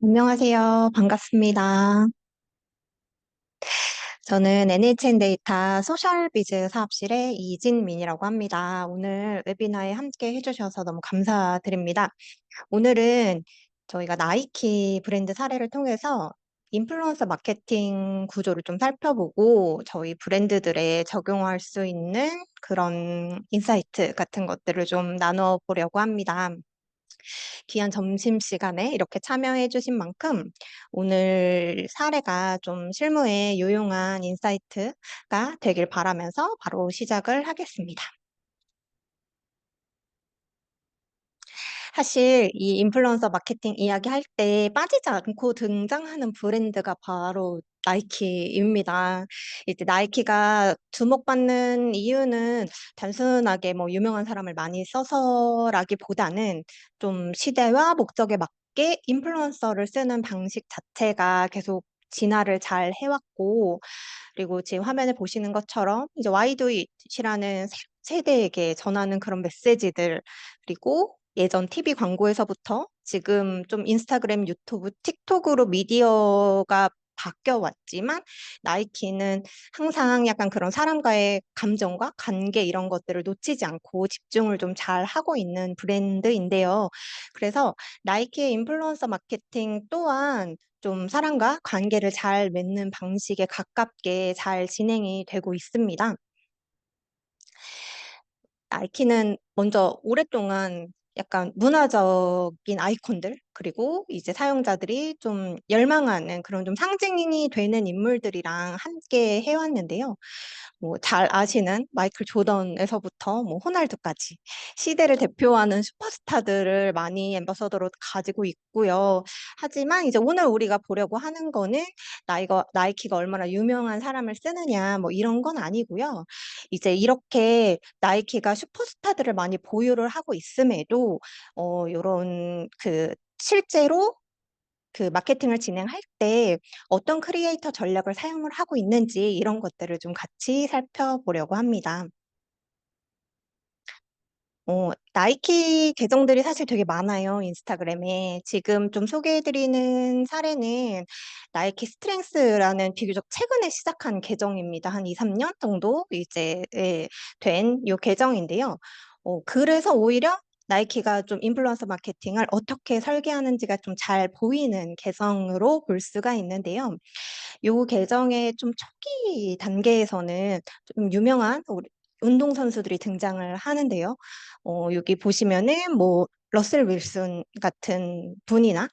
안녕하세요. 반갑습니다. 저는 NHN 데이터 소셜비즈 사업실의 이진민이라고 합니다. 오늘 웨비나에 함께 해주셔서 너무 감사드립니다. 오늘은 저희가 나이키 브랜드 사례를 통해서 인플루언서 마케팅 구조를 좀 살펴보고 저희 브랜드들에 적용할 수 있는 그런 인사이트 같은 것들을 좀 나눠 보려고 합니다. 귀한 점심시간에 이렇게 참여해 주신 만큼 오늘 사례가 좀 실무에 유용한 인사이트가 되길 바라면서 바로 시작을 하겠습니다. 사실 이 인플루언서 마케팅 이야기할 때 빠지지 않고 등장하는 브랜드가 바로 나이키입니다. 이제 나이키가 주목받는 이유는 단순하게 뭐 유명한 사람을 많이 써서라기보다는 좀 시대와 목적에 맞게 인플루언서를 쓰는 방식 자체가 계속 진화를 잘 해왔고, 그리고 지금 화면에 보시는 것처럼 이제 Why Do It이라는 세대에게 전하는 그런 메시지들, 그리고 예전 TV 광고에서부터 지금 좀 인스타그램, 유튜브, 틱톡으로 미디어가 바뀌어 왔지만 나이키는 항상 약간 그런 사람과의 감정과 관계 이런 것들을 놓치지 않고 집중을 좀 잘 하고 있는 브랜드인데요. 그래서 나이키의 인플루언서 마케팅 또한 좀 사람과 관계를 잘 맺는 방식에 가깝게 잘 진행이 되고 있습니다. 나이키는 먼저 오랫동안 약간 문화적인 아이콘들, 그리고 이제 사용자들이 좀 열망하는 그런 좀 상징이 되는 인물들이랑 함께 해왔는데요. 뭐 잘 아시는 마이클 조던에서부터 뭐 호날두까지 시대를 대표하는 슈퍼스타들을 많이 앰버서더로 가지고 있고요. 하지만 이제 오늘 우리가 보려고 하는 거는 나이키가 얼마나 유명한 사람을 쓰느냐 뭐 이런 건 아니고요. 이제 이렇게 나이키가 슈퍼스타들을 많이 보유를 하고 있음에도 요런 그 실제로 그 마케팅을 진행할 때 어떤 크리에이터 전략을 사용을 하고 있는지 이런 것들을 좀 같이 살펴보려고 합니다. 나이키 계정들이 사실 되게 많아요, 인스타그램에. 지금 좀 소개해드리는 사례는 나이키 스트렝스라는 비교적 최근에 시작한 계정입니다. 한 2, 3년 정도 이제 된 요 계정인데요. 그래서 오히려 나이키가 좀 인플루언서 마케팅을 어떻게 설계하는지가 좀 잘 보이는 계정으로 볼 수가 있는데요. 요 계정의 좀 초기 단계에서는 좀 유명한 우리 운동선수들이 등장을 하는데요. 여기 보시면은 뭐 러셀 윌슨 같은 분이나,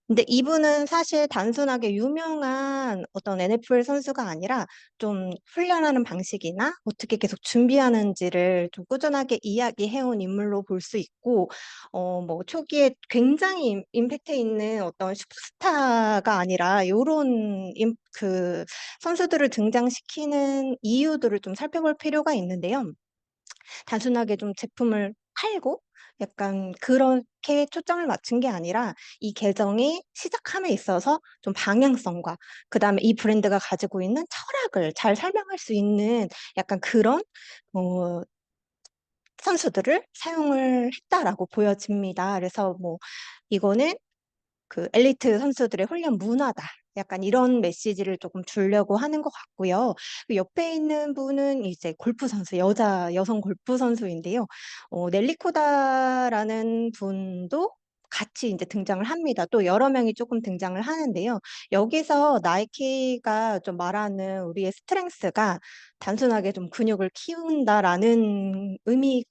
근데 이분은 사실 단순하게 유명한 어떤 NFL 선수가 아니라 좀 훈련하는 방식이나 어떻게 계속 준비하는지를 좀 꾸준하게 이야기해온 인물로 볼 수 있고, 뭐 초기에 굉장히 임팩트 있는 어떤 슈퍼스타가 아니라 요런 그 선수들을 등장시키는 이유들을 좀 살펴볼 필요가 있는데요. 단순하게 좀 제품을 팔고 약간 그렇게 초점을 맞춘 게 아니라 이 계정이 시작함에 있어서 좀 방향성과 그다음에 이 브랜드가 가지고 있는 철학을 잘 설명할 수 있는 약간 그런 어, 선수들을 사용을 했다라고 보여집니다. 그래서 뭐 이거는 그 엘리트 선수들의 훈련 문화다. 약간 이런 메시지를 조금 주려고 하는 것 같고요. 그 옆에 있는 분은 이제 골프 선수, 여성 골프 선수인데요. 넬리코다라는 분도 같이 이제 등장을 합니다. 또 여러 명이 조금 등장을 하는데요. 여기서 나이키가 좀 말하는 우리의 스트렝스가 단순하게 좀 근육을 키운다라는 의미가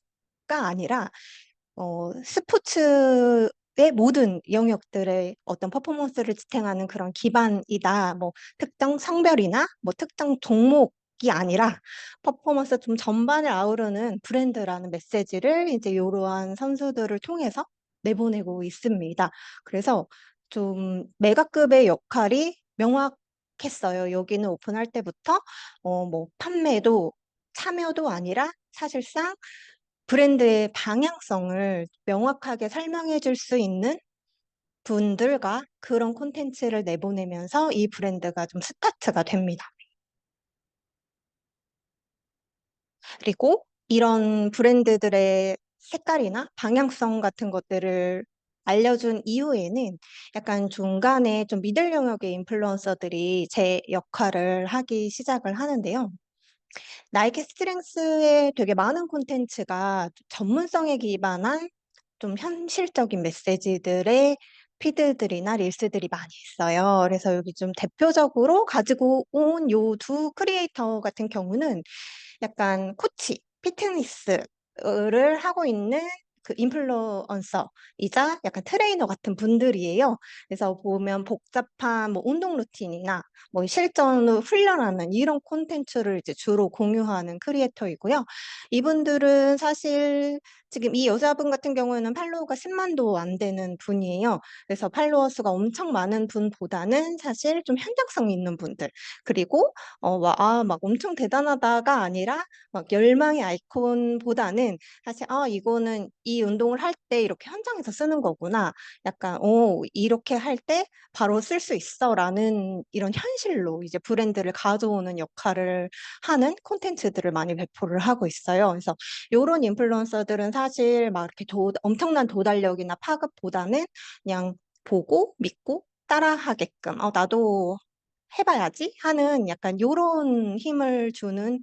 아니라 스포츠의 모든 영역들의 어떤 퍼포먼스를 지탱하는 그런 기반이다. 뭐 특정 성별이나 뭐 특정 종목이 아니라 퍼포먼스 좀 전반을 아우르는 브랜드라는 메시지를 이제 이러한 선수들을 통해서 내보내고 있습니다. 그래서 좀 메가급의 역할이 명확했어요. 여기는 오픈할 때부터 뭐 판매도 참여도 아니라 사실상 브랜드의 방향성을 명확하게 설명해 줄 수 있는 분들과 그런 콘텐츠를 내보내면서 이 브랜드가 좀 스타트가 됩니다. 그리고 이런 브랜드들의 색깔이나 방향성 같은 것들을 알려준 이후에는 약간 중간에 좀 미들 영역의 인플루언서들이 제 역할을 하기 시작을 하는데요. 나이키 스트렝스에 되게 많은 콘텐츠가 전문성에 기반한 좀 현실적인 메시지들의 피드들이나 릴스들이 많이 있어요. 그래서 여기 좀 대표적으로 가지고 온 요 두 크리에이터 같은 경우는 약간 코치, 피트니스를 하고 있는 그 인플루언서이자 약간 트레이너 같은 분들이에요. 그래서 보면 복잡한 뭐 운동 루틴이나 뭐 실전을 훈련하는 이런 콘텐츠를 이제 주로 공유하는 크리에이터이고요. 이분들은 사실 지금 이 여자분 같은 경우에는 팔로워가 10만도 안 되는 분이에요. 그래서 팔로워 수가 엄청 많은 분보다는 사실 좀 현장성 있는 분들, 그리고 막 엄청 대단하다가 아니라 막 열망의 아이콘보다는 사실 이거는 이 운동을 할 때 이렇게 현장에서 쓰는 거구나. 약간 이렇게 할 때 바로 쓸 수 있어라는 이런 현실로 이제 브랜드를 가져오는 역할을 하는 콘텐츠들을 많이 배포를 하고 있어요. 그래서 요런 인플루언서들은 사실 막 이렇게 엄청난 도달력이나 파급보다는 그냥 보고 믿고 따라하게끔 나도 해봐야지 하는 약간 요런 힘을 주는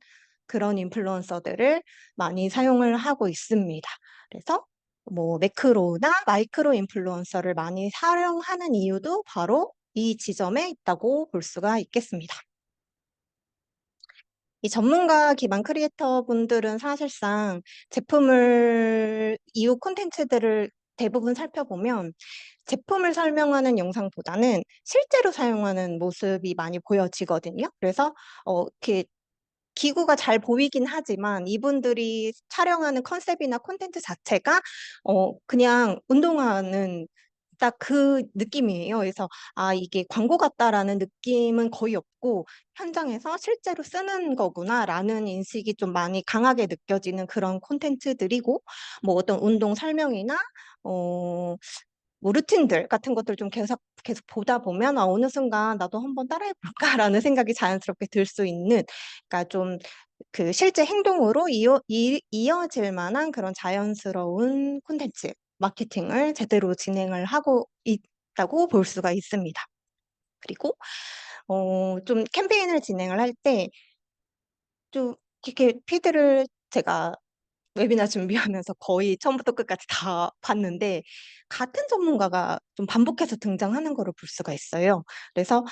그런 인플루언서들을 많이 사용을 하고 있습니다. 그래서 뭐 매크로나 마이크로 인플루언서를 많이 사용하는 이유도 바로 이 지점에 있다고 볼 수가 있겠습니다. 이 전문가 기반 크리에이터 분들은 사실상 제품을 이후 콘텐츠들을 대부분 살펴보면 제품을 설명하는 영상보다는 실제로 사용하는 모습이 많이 보여지거든요. 그래서 이렇게 기구가 잘 보이긴 하지만 이분들이 촬영하는 컨셉이나 콘텐츠 자체가 그냥 운동하는 딱 그 느낌이에요. 그래서 이게 광고 같다라는 느낌은 거의 없고 현장에서 실제로 쓰는 거구나라는 인식이 좀 많이 강하게 느껴지는 그런 콘텐츠들이고, 뭐 어떤 운동 설명이나 어, 뭐 루틴들 같은 것들 좀 계속 보다 보면 어느 순간 나도 한번 따라해 볼까라는 생각이 자연스럽게 들 수 있는, 그러니까 좀 그 실제 행동으로 이어질 만한 그런 자연스러운 콘텐츠 마케팅을 제대로 진행을 하고 있다고 볼 수가 있습니다. 그리고 좀 캠페인을 진행을 할 때 좀 이렇게 피드를 제가 웨비나 준비하면서 거의 처음부터 끝까지 다 봤는데 같은 전문가가 좀 반복해서 등장하는 거를 볼 수가 있어요. 그래서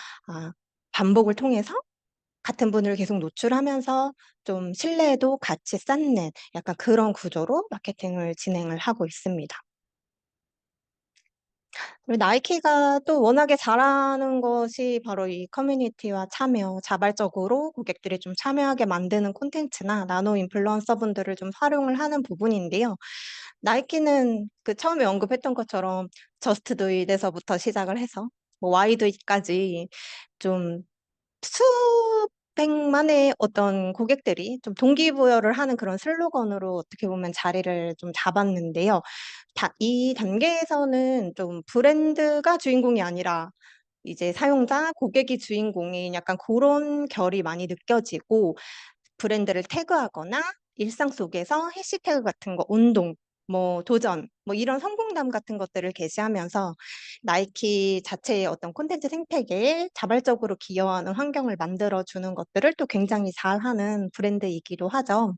반복을 통해서 같은 분을 계속 노출하면서 좀 신뢰도 같이 쌓는 약간 그런 구조로 마케팅을 진행을 하고 있습니다. 그리고 나이키가 또 워낙에 잘하는 것이 바로 이 커뮤니티와 참여, 자발적으로 고객들이 좀 참여하게 만드는 콘텐츠나 나노 인플루언서분들을 좀 활용을 하는 부분인데요. 나이키는 그 처음에 언급했던 것처럼 저스트 두 잇에서부터 시작을 해서 뭐 와이 두 잇까지 좀 수백만의 어떤 고객들이 좀 동기부여를 하는 그런 슬로건으로 어떻게 보면 자리를 좀 잡았는데요. 이 단계에서는 좀 브랜드가 주인공이 아니라 이제 사용자, 고객이 주인공인 약간 그런 결이 많이 느껴지고, 브랜드를 태그하거나 일상 속에서 해시태그 같은 거, 운동, 뭐 도전, 뭐 이런 성공담 같은 것들을 게시하면서 나이키 자체의 어떤 콘텐츠 생태계에 자발적으로 기여하는 환경을 만들어주는 것들을 또 굉장히 잘하는 브랜드이기도 하죠.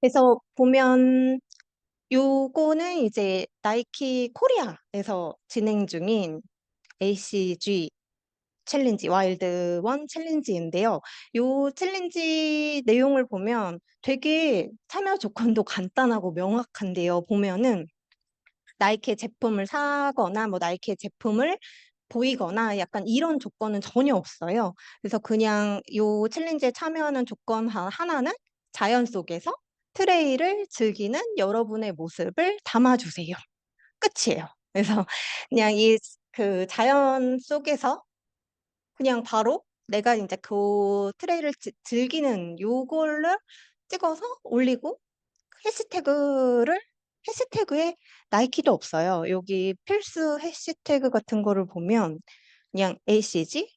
그래서 보면 요거는 이제 나이키 코리아에서 진행 중인 ACG 챌린지, 와일드 원 챌린지인데요. 요 챌린지 내용을 보면 되게 참여 조건도 간단하고 명확한데요. 보면은 나이키의 제품을 사거나 뭐 나이키의 제품을 보이거나 약간 이런 조건은 전혀 없어요. 그래서 그냥 요 챌린지에 참여하는 조건 하나는 자연 속에서 트레일을 즐기는 여러분의 모습을 담아주세요. 끝이에요. 그래서 그냥 그 자연 속에서 그냥 바로 내가 이제 그 트레이를 즐기는 요거를 찍어서 올리고, 해시태그를 해시태그에 나이키도 없어요. 여기 필수 해시태그 같은 거를 보면 그냥 ACG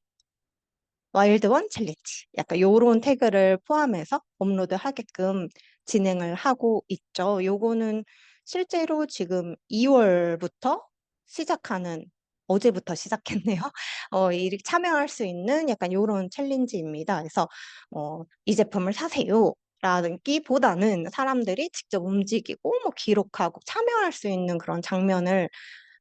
와일드 원 챌린지 약간 요런 태그를 포함해서 업로드 하게끔 진행을 하고 있죠. 요거는 실제로 지금 2월부터 시작하는 어제부터 시작했네요. 이 참여할 수 있는 약간 요런 챌린지입니다. 그래서 "이 제품을 사세요."라기보다는 사람들이 직접 움직이고 뭐 기록하고 참여할 수 있는 그런 장면을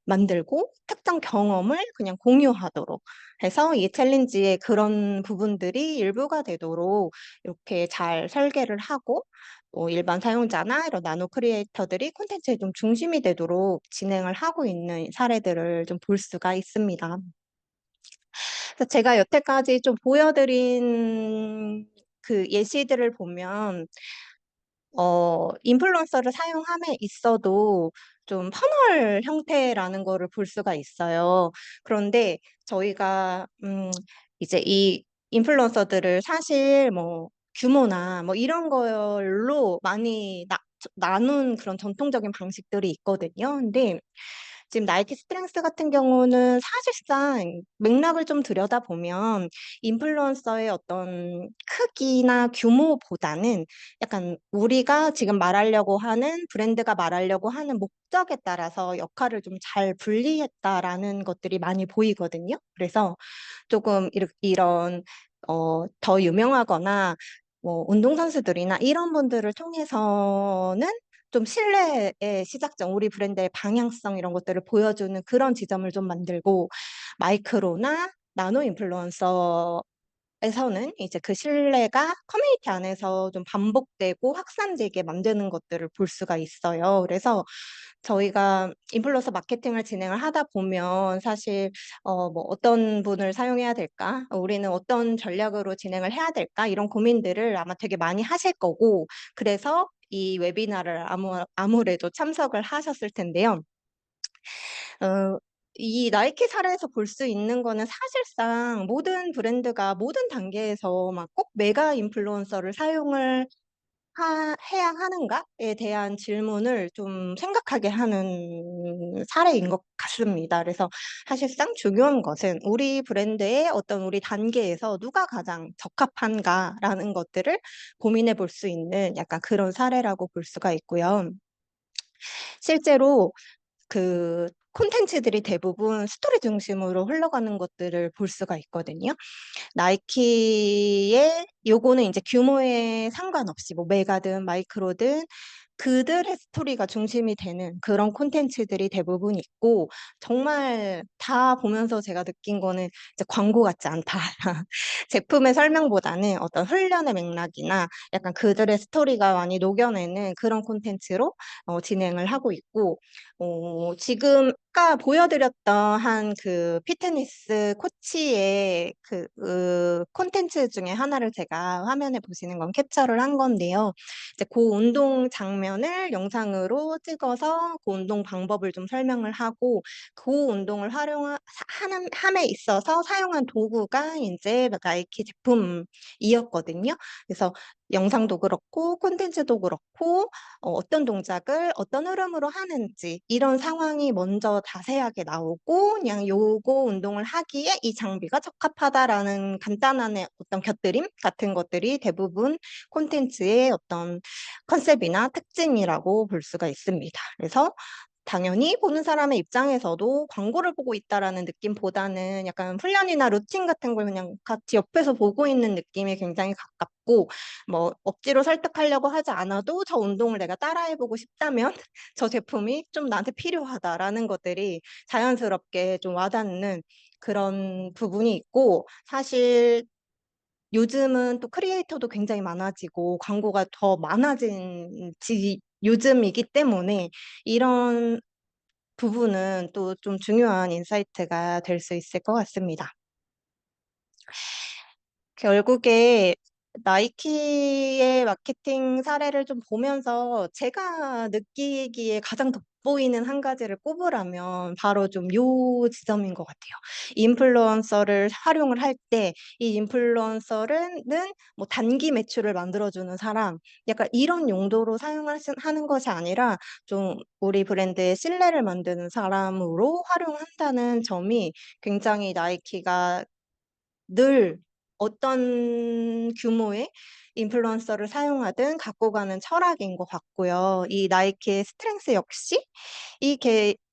만들고 특정 경험을 그냥 공유하도록 해서 이 챌린지의 그런 부분들이 일부가 되도록 이렇게 잘 설계를 하고 일반 사용자나 이런 나노 크리에이터들이 콘텐츠의 좀 중심이 되도록 진행을 하고 있는 사례들을 좀 볼 수가 있습니다. 그래서 제가 여태까지 좀 보여 드린 그 예시들을 보면 인플루언서를 사용함에 있어도 좀 퍼널 형태라는 거를 볼 수가 있어요. 그런데 저희가 이제 이 인플루언서들을 사실 뭐 규모나 뭐 이런 걸로 많이 나눈 그런 전통적인 방식들이 있거든요. 근데 지금 나이키 스트렝스 같은 경우는 사실상 맥락을 좀 들여다보면 인플루언서의 어떤 크기나 규모보다는 약간 우리가 지금 말하려고 하는 브랜드가 말하려고 하는 목적에 따라서 역할을 좀 잘 분리했다라는 것들이 많이 보이거든요. 그래서 조금 이런 더 유명하거나 뭐 운동선수들이나 이런 분들을 통해서는 좀 신뢰의 시작점, 우리 브랜드의 방향성 이런 것들을 보여주는 그런 지점을 좀 만들고, 마이크로나 나노 인플루언서 에서는 이제 그 신뢰가 커뮤니티 안에서 좀 반복되고 확산되게 만드는 것들을 볼 수가 있어요. 그래서 저희가 인플루언서 마케팅을 진행을 하다 보면 사실 뭐 '어떤 분을 사용해야 될까? 우리는 어떤 전략으로 진행을 해야 될까?' 이런 고민들을 아마 되게 많이 하실 거고, 그래서 이 웨비나를 아무래도 참석을 하셨을 텐데요. 어 이 나이키 사례에서 볼 수 있는 거는 사실상 모든 브랜드가 모든 단계에서 막 꼭 메가 인플루언서를 사용을 해야 하는가에 대한 질문을 좀 생각하게 하는 사례인 것 같습니다. 그래서 사실상 중요한 것은 우리 브랜드의 어떤 우리 단계에서 누가 가장 적합한가라는 것들을 고민해 볼 수 있는 약간 그런 사례라고 볼 수가 있고요. 실제로 그 콘텐츠들이 대부분 스토리 중심으로 흘러가는 것들을 볼 수가 있거든요. 나이키의 요거는 인제 규모에 상관없이 뭐 메가든 마이크로든 그들의 스토리가 중심이 되는 그런 콘텐츠들이 대부분 있고, 정말 다 보면서 제가 느낀 거는 이제 '광고 같지 않다.' 제품의 설명보다는 어떤 훈련의 맥락이나 약간 그들의 스토리가 많이 녹여내는 그런 콘텐츠로 진행을 하고 있고, 지금 아까 보여 드렸던 한 그 피트니스 코치의 콘텐츠 중에 하나를 제가 화면에 보시는 건 캡처를 한 건데요. 이제 고 운동 장면을 영상으로 찍어서 그 운동 방법을 좀 설명을 하고, 그 운동을 활용하 하는 함에 있어서 사용한 도구가 인제 나이키 제품이었거든요. 그래서 영상도 그렇고 콘텐츠도 그렇고 어떤 동작을 어떤 흐름으로 하는지 이런 상황이 먼저 자세하게 나오고, 그냥 요거 운동을 하기에 이 장비가 적합하다라는 간단한 어떤 곁들임 같은 것들이 대부분 콘텐츠의 어떤 컨셉이나 특징이라고 볼 수가 있습니다. 그래서 당연히 보는 사람의 입장에서도 광고를 보고 있다라는 느낌보다는 약간 훈련이나 루틴 같은 걸 그냥 같이 옆에서 보고 있는 느낌이 굉장히 가깝고, 뭐 억지로 설득하려고 하지 않아도 '저 운동을 내가 따라해 보고 싶다면 저 제품이 좀 나한테 필요하다.'라는 것들이 자연스럽게 좀 와닿는 그런 부분이 있고, 사실 요즘은 또 크리에이터도 굉장히 많아지고 광고가 더 많아진 요즘이기 때문에 이런 부분은 또 좀 중요한 인사이트가 될 수 있을 것 같습니다. 결국에 나이키의 마케팅 사례를 좀 보면서 제가 느끼기에 가장 돋보이는 한 가지를 꼽으라면 바로 좀 요 지점인 것 같아요. 인플루언서를 활용을 할 때 이 인플루언서는 뭐 단기 매출을 만들어 주는 사람, 약간 이런 용도로 하는 것이 아니라 좀 우리 브랜드의 신뢰를 만드는 사람으로 활용한다는 점이 굉장히 나이키가 늘 어떤 규모의 인플루언서를 사용하든 갖고 가는 철학인 것 같고요. 이 나이키의 스트렝스 역시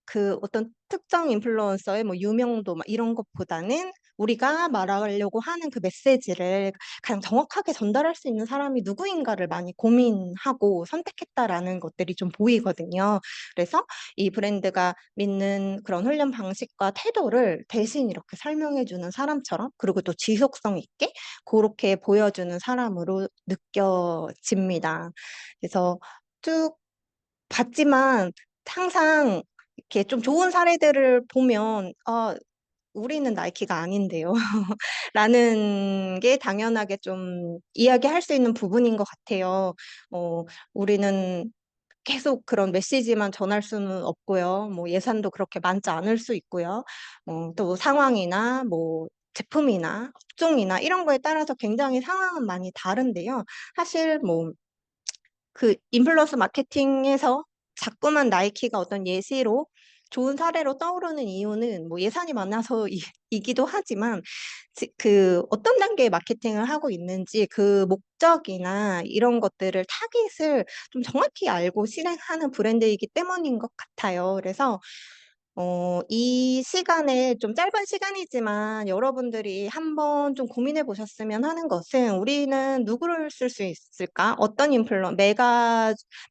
그 어떤 특정 인플루언서의 뭐 유명도 막 이런 것보다는 우리가 말하려고 하는 그 메시지를 가장 정확하게 전달할 수 있는 사람이 누구인가를 많이 고민하고 선택했다라는 것들이 좀 보이거든요. 그래서 이 브랜드가 믿는 그런 훈련 방식과 태도를 대신 이렇게 설명해주는 사람처럼, 그리고 또 지속성 있게 그렇게 보여주는 사람으로 느껴집니다. 그래서 쭉 봤지만 항상 이렇게 좀 좋은 사례들을 보면 우리는 나이키가 아닌데요. 라는 게 당연하게 좀 이야기할 수 있는 부분인 것 같아요. 우리는 계속 그런 메시지만 전할 수는 없고요. 뭐 예산도 그렇게 많지 않을 수 있고요. 또 상황이나 뭐 제품이나 업종이나 이런 거에 따라서 굉장히 상황은 많이 다른데요. 사실 뭐 그 인플루언서 마케팅에서 자꾸만 나이키가 어떤 예시로 좋은 사례로 떠오르는 이유는 뭐 예산이 많아서 이기도 하지만 그 어떤 단계의 마케팅을 하고 있는지 그 목적이나 이런 것들을 타깃을 좀 정확히 알고 실행하는 브랜드이기 때문인 것 같아요. 그래서 이 시간에 좀 짧은 시간이지만 여러분들이 한번 좀 고민해 보셨으면 하는 것은, 우리는 누구를 쓸 수 있을까? 어떤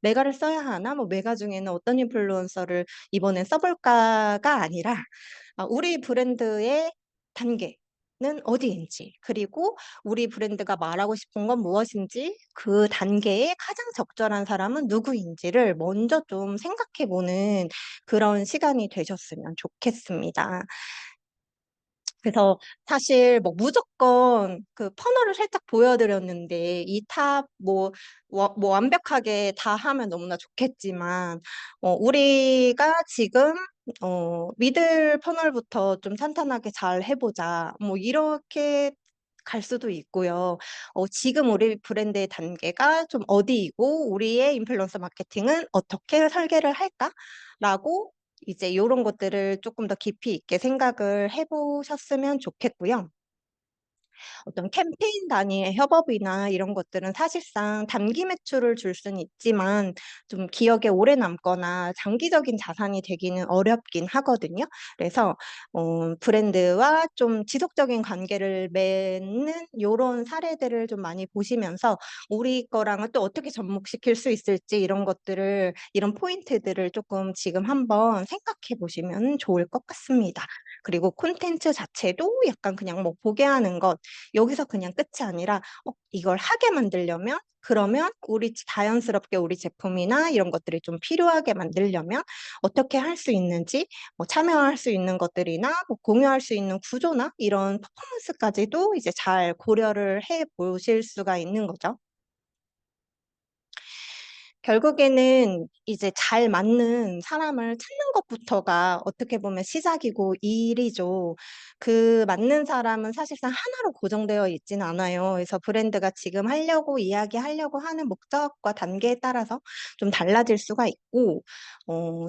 메가를 써야 하나? 뭐 메가 중에는 어떤 인플루언서를 이번엔 써볼까가 아니라 우리 브랜드의 단계는 어디인지, 그리고 우리 브랜드가 말하고 싶은 건 무엇인지, 그 단계에 가장 적절한 사람은 누구인지를 먼저 좀 생각해 보는 그런 시간이 되셨으면 좋겠습니다. 그래서 사실 뭐 무조건 그 퍼널을 살짝 보여드렸는데 이 탑 뭐 완벽하게 다 하면 너무나 좋겠지만, 우리가 지금 미들 퍼널부터 좀 탄탄하게 잘 해보자, 뭐 이렇게 갈 수도 있고요. 지금 우리 브랜드의 단계가 좀 어디이고 우리의 인플루언서 마케팅은 어떻게 설계를 할까라고 이제 이런 것들을 조금 더 깊이 있게 생각을 해보셨으면 좋겠고요. 어떤 캠페인 단위의 협업이나 이런 것들은 사실상 단기 매출을 줄 수는 있지만 좀 기억에 오래 남거나 장기적인 자산이 되기는 어렵긴 하거든요. 그래서 브랜드와 좀 지속적인 관계를 맺는 이런 사례들을 좀 많이 보시면서 우리 거랑은 또 어떻게 접목시킬 수 있을지, 이런 포인트들을 조금 지금 한번 생각해 보시면 좋을 것 같습니다. 그리고 콘텐츠 자체도 약간 그냥 뭐 보게 하는 것, 여기서 그냥 끝이 아니라 이걸 하게 만들려면, 그러면 자연스럽게 우리 제품이나 이런 것들이 좀 필요하게 만들려면 어떻게 할 수 있는지, 뭐 참여할 수 있는 것들이나 뭐 공유할 수 있는 구조나 이런 퍼포먼스까지도 이제 잘 고려를 해 보실 수가 있는 거죠. 결국에는 이제 잘 맞는 사람을 찾는 것부터가 어떻게 보면 시작이고 일이죠. 그 맞는 사람은 사실상 하나로 고정되어 있지는 않아요. 그래서 브랜드가 지금 이야기하려고 하는 목적과 단계에 따라서 좀 달라질 수가 있고,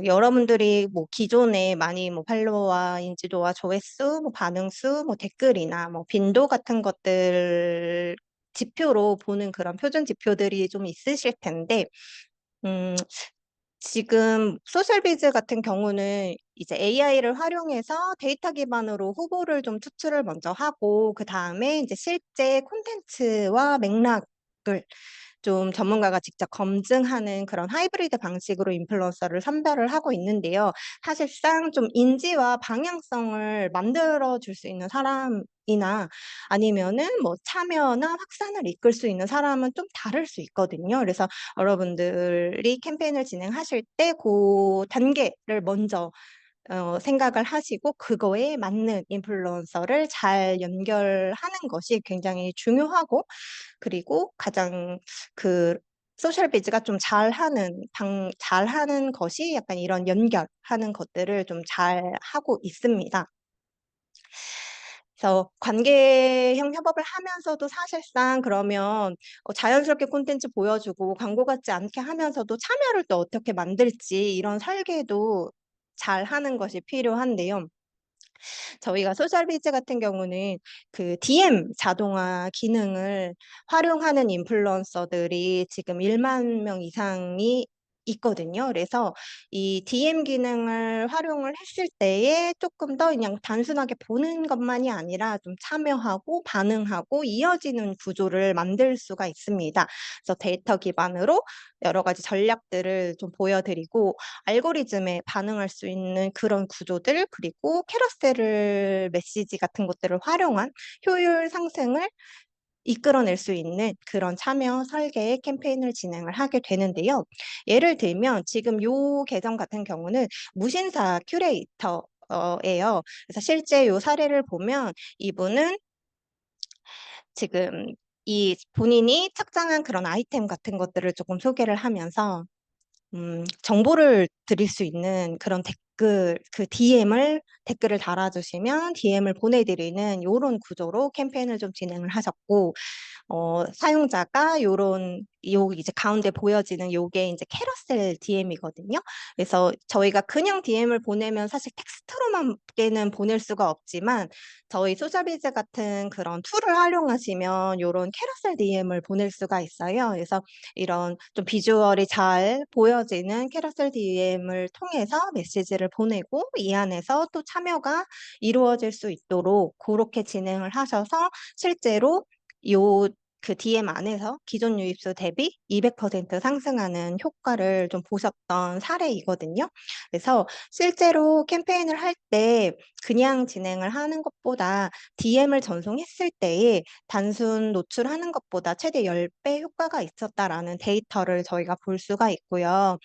여러분들이 뭐 기존에 많이 뭐 팔로워와 인지도와 조회수, 뭐 반응 수, 뭐 댓글이나 뭐 빈도 같은 것들 지표로 보는 그런 표준 지표들이 좀 있으실 텐데, 음, 지금 소셜비즈 같은 경우는 이제 AI를 활용해서 데이터 기반으로 후보를 좀 추출을 먼저 하고, 그 다음에 이제 실제 콘텐츠와 맥락을 좀 전문가가 직접 검증하는 그런 하이브리드 방식으로 인플루언서를 선별을 하고 있는데요. 사실상 좀 인지와 방향성을 만들어 줄 수 있는 사람이나 아니면은 뭐 참여나 확산을 이끌 수 있는 사람은 좀 다를 수 있거든요. 그래서 여러분들이 캠페인을 진행하실 때 그 단계를 먼저 생각을 하시고 그거에 맞는 인플루언서를 잘 연결하는 것이 굉장히 중요하고, 그리고 가장 그 소셜비즈가 좀 잘하는 것이 약간 이런 연결하는 것들을 좀 잘하고 있습니다. 그래서 관계형 협업을 하면서도 사실상 그러면 자연스럽게 콘텐츠 보여주고 광고 같지 않게 하면서도 참여를 또 어떻게 만들지, 이런 설계도 잘 하는 것이 필요한데요. 저희가 소셜비즈 같은 경우는 그 DM 자동화 기능을 활용하는 인플루언서들이 지금 1만 명 이상이 있거든요. 그래서 이 DM 기능을 활용을 했을 때에 조금 더 그냥 단순하게 보는 것만이 아니라 좀 참여하고 반응하고 이어지는 구조를 만들 수가 있습니다. 그래서 데이터 기반으로 여러 가지 전략들을 좀 보여드리고 알고리즘에 반응할 수 있는 그런 구조들, 그리고 캐러셀 메시지 같은 것들을 활용한 효율 상승을 이끌어낼 수 있는 그런 참여 설계 캠페인을 진행을 하게 되는데요. 예를 들면 지금 요 계정 같은 경우는 무신사 큐레이터 예요. 그래서 실제 요 사례를 보면 이분은 지금 이 본인이 착장한 그런 아이템 같은 것들을 조금 소개를 하면서 정보를 드릴 수 있는 그런 댓글, 그 댓글을 달아주시면 DM을 보내드리는 요런 구조로 캠페인을 좀 진행을 하셨고, 사용자가 요 이제 가운데 보여지는 요게 이제 캐러셀 DM이거든요. 그래서 저희가 그냥 DM을 보내면 사실 텍스트로만께는 보낼 수가 없지만 저희 소셜비즈 같은 그런 툴을 활용하시면 요런 캐러셀 DM을 보낼 수가 있어요. 그래서 이런 좀 비주얼이 잘 보여지는 캐러셀 DM을 통해서 메시지를 보내고 이 안에서 또 참여가 이루어질 수 있도록 그렇게 진행을 하셔서 실제로 요 그 DM 안에서 기존 유입수 대비 200% 상승하는 효과를 좀 보셨던 사례이거든요. 그래서 실제로 캠페인을 할 때 그냥 진행을 하는 것보다 DM을 전송했을 때에 단순 노출하는 것보다 최대 10배 효과가 있었다라는 데이터를 저희가 볼 수가 있고요.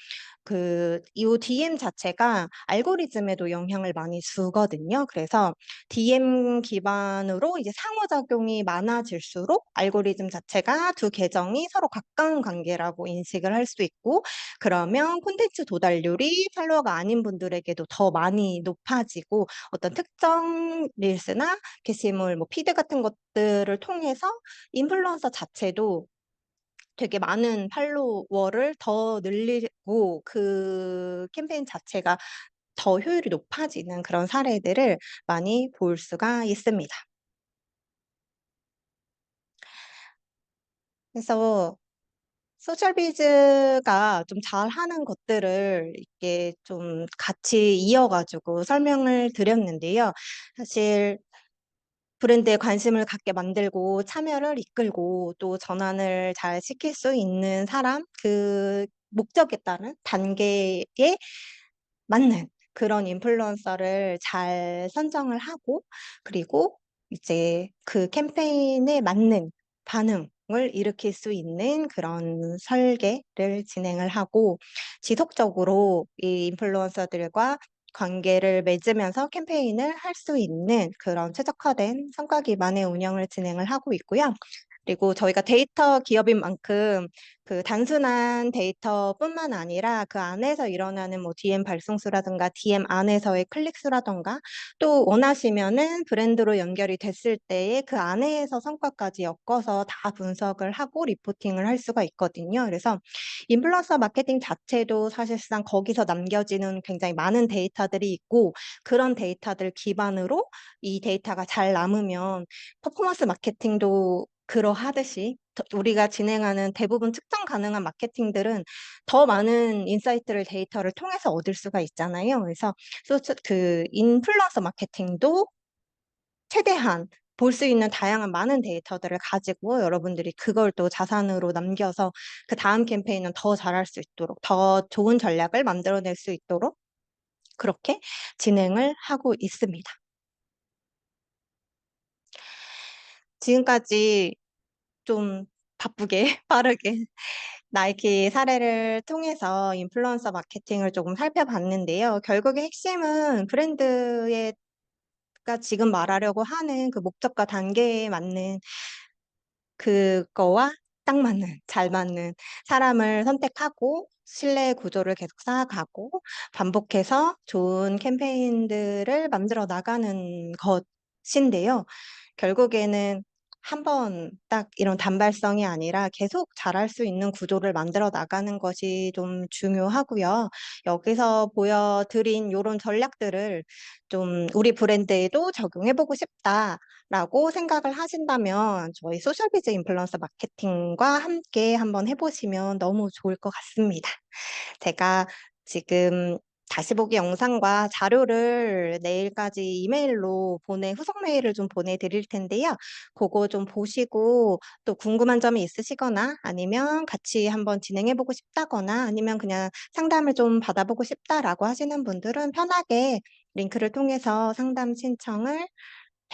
이 DM 자체가 알고리즘에도 영향을 많이 주거든요. 그래서 DM 기반으로 이제 상호작용이 많아질수록 알고리즘 자체가 두 계정이 서로 가까운 관계라고 인식을 할 수 있고, 그러면 콘텐츠 도달률이 팔로워가 아닌 분들에게도 더 많이 높아지고, 어떤 특정 릴스나 게시물, 뭐 피드 같은 것들을 통해서 인플루언서 자체도 되게 많은 팔로워를 더 늘리고 그 캠페인 자체가 더 효율이 높아지는 그런 사례들을 많이 볼 수가 있습니다. 그래서 소셜비즈가 좀 잘하는 것들을 이렇게 좀 같이 이어가지고 설명을 드렸는데요. 사실 브랜드에 관심을 갖게 만들고 참여를 이끌고 또 전환을 잘 시킬 수 있는 사람, 그 목적에 따른 단계에 맞는 그런 인플루언서를 잘 선정을 하고, 그리고 이제 그 캠페인에 맞는 반응을 일으킬 수 있는 그런 설계를 진행을 하고, 지속적으로 이 인플루언서들과 관계를 맺으면서 캠페인을 할 수 있는 그런 최적화된 성과 기반의 운영을 진행을 하고 있고요. 그리고 저희가 데이터 기업인 만큼 그 단순한 데이터뿐만 아니라 그 안에서 일어나는 뭐 DM 발송수라든가 DM 안에서의 클릭수라든가, 또 원하시면은 브랜드로 연결이 됐을 때에 그 안에서 성과까지 엮어서 다 분석을 하고 리포팅을 할 수가 있거든요. 그래서 인플루언서 마케팅 자체도 사실상 거기서 남겨지는 굉장히 많은 데이터들이 있고, 그런 데이터들 기반으로 이 데이터가 잘 남으면 퍼포먼스 마케팅도 그러하듯이 우리가 진행하는 대부분 측정 가능한 마케팅들은 더 많은 인사이트를 데이터를 통해서 얻을 수가 있잖아요. 그래서 그 인플루언서 마케팅도 최대한 볼 수 있는 다양한 많은 데이터들을 가지고 여러분들이 그걸 또 자산으로 남겨서 그 다음 캠페인은 더 잘할 수 있도록, 더 좋은 전략을 만들어낼 수 있도록 그렇게 진행을 하고 있습니다. 지금까지 좀 바쁘게 빠르게 나이키 사례를 통해서 인플루언서 마케팅을 조금 살펴봤는데요. 결국에 핵심은 브랜드의 가 지금 말하려고 하는 그 목적과 단계에 맞는 그거와 딱 맞는, 잘 맞는 사람을 선택하고 신뢰 구조를 계속 쌓아가고 반복해서 좋은 캠페인들을 만들어 나가는 것인데요. 결국에는 한 번 딱 이런 단발성이 아니라 계속 잘할 수 있는 구조를 만들어 나가는 것이 좀 중요하고요. 여기서 보여드린 요런 전략들을 좀 '우리 브랜드에도 적용해 보고 싶다.'라고 생각을 하신다면 저희 소셜비즈 인플루언서 마케팅과 함께 한번 해 보시면 너무 좋을 것 같습니다. 제가 지금 다시 보기 영상과 자료를 내일까지 이메일로 후속 메일을 좀 보내드릴 텐데요. 그거 좀 보시고 또 궁금한 점이 있으시거나 아니면 같이 한번 진행해 보고 싶다거나 아니면 그냥 상담을 좀 받아보고 싶다라고 하시는 분들은 편하게 링크를 통해서 상담 신청을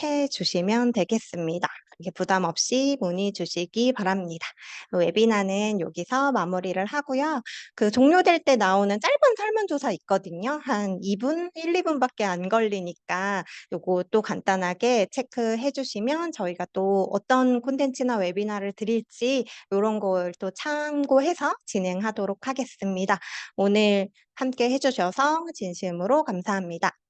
해 주시면 되겠습니다. 이렇게 부담 없이 문의 주시기 바랍니다. 웨비나는 여기서 마무리를 하고요. 그 종료될 때 나오는 짧은 설문조사 있거든요. 한 2분, 1-2 분밖에 안 걸리니까 요거 또 간단하게 체크해 주시면 저희가 또 어떤 콘텐츠나 웨비나를 드릴지 요런 걸 또 참고해서 진행하도록 하겠습니다. 오늘 함께 해 주셔서 진심으로 감사합니다.